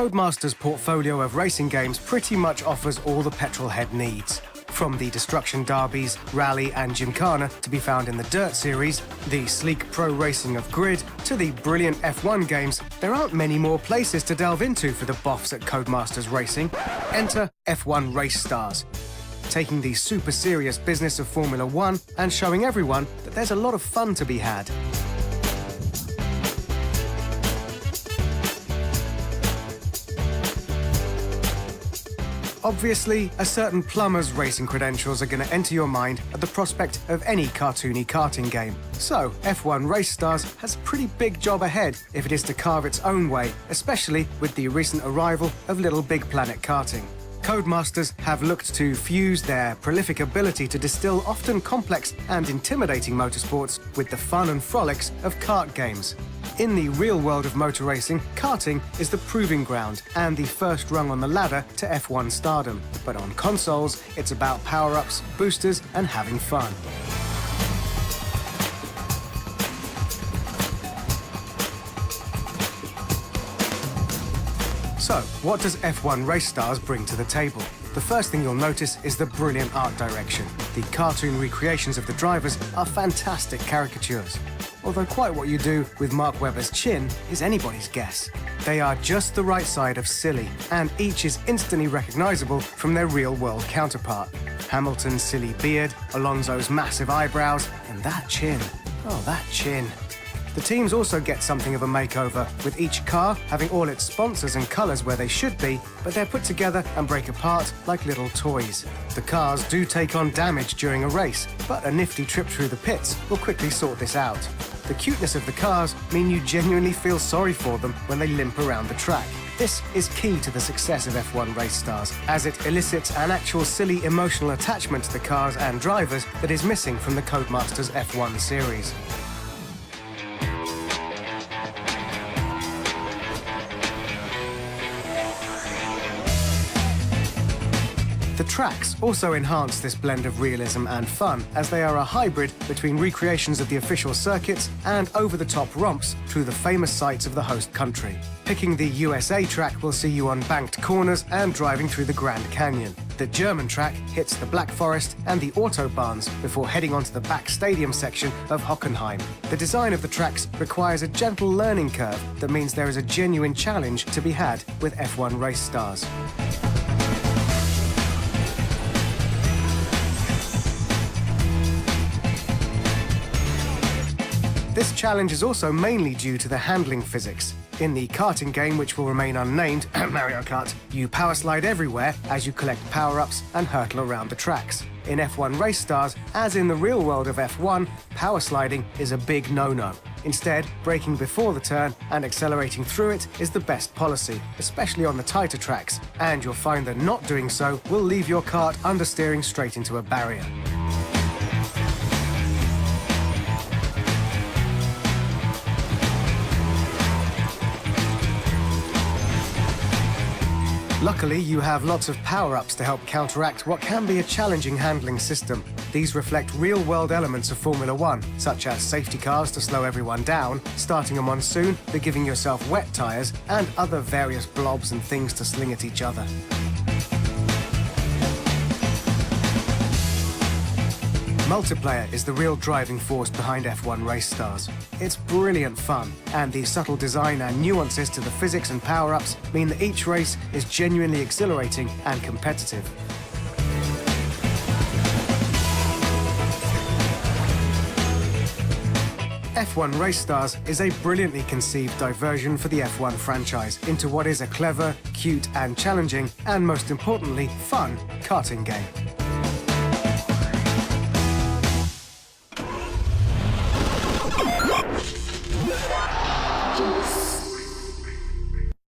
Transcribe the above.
Codemasters' portfolio of racing games pretty much offers all the petrol head needs. From the Destruction Derbies, Rally and Gymkhana to be found in the Dirt series, the sleek pro racing of Grid, to the brilliant F1 games, there aren't many more places to delve into for the boffs at Codemasters Racing. Enter F1 Race Stars, taking the super serious business of Formula One and showing everyone that there's a lot of fun to be had. Obviously, a certain plumber's racing credentials are going to enter your mind at the prospect of any cartoony karting game. So, F1 Race Stars has a pretty big job ahead if it is to carve its own way, especially with the recent arrival of Little Big Planet karting. Codemasters have looked to fuse their prolific ability to distill often complex and intimidating motorsports with the fun and frolics of kart games. In the real world of motor racing, karting is the proving ground and the first rung on the ladder to F1 stardom. But on consoles, it's about power-ups, boosters, and having fun. So, what does F1 Race Stars bring to the table? The first thing you'll notice is the brilliant art direction. The cartoon recreations of the drivers are fantastic caricatures. Although quite what you do with Mark Webber's chin is anybody's guess. They are just the right side of silly, and each is instantly recognizable from their real-world counterpart. Hamilton's silly beard, Alonso's massive eyebrows, and that chin. Oh, that chin. The teams also get something of a makeover, with each car having all its sponsors and colours where they should be, but they're put together and break apart like little toys. The cars do take on damage during a race, but a nifty trip through the pits will quickly sort this out. The cuteness of the cars mean you genuinely feel sorry for them when they limp around the track. This is key to the success of F1 Race Stars, as it elicits an actual silly emotional attachment to the cars and drivers that is missing from the Codemasters F1 series. The tracks also enhance this blend of realism and fun, as they are a hybrid between recreations of the official circuits and over-the-top romps through the famous sights of the host country. Picking the USA track will see you on banked corners and driving through the Grand Canyon. The German track hits the Black Forest and the Autobahns before heading onto the back stadium section of Hockenheim. The design of the tracks requires a gentle learning curve that means there is a genuine challenge to be had with F1 Race Stars. This challenge is also mainly due to the handling physics. In the karting game, which will remain unnamed, Mario Kart, you power slide everywhere as you collect power-ups and hurtle around the tracks. In F1 Race Stars, as in the real world of F1, power sliding is a big no-no. Instead, braking before the turn and accelerating through it is the best policy, especially on the tighter tracks, and you'll find that not doing so will leave your kart understeering straight into a barrier. Luckily, you have lots of power-ups to help counteract what can be a challenging handling system. These reflect real-world elements of Formula One, such as safety cars to slow everyone down, starting a monsoon, but giving yourself wet tyres, and other various blobs and things to sling at each other. Multiplayer is the real driving force behind F1 Race Stars. It's brilliant fun, and the subtle design and nuances to the physics and power-ups mean that each race is genuinely exhilarating and competitive. F1 Race Stars is a brilliantly conceived diversion for the F1 franchise into what is a clever, cute and challenging, and most importantly, fun karting game.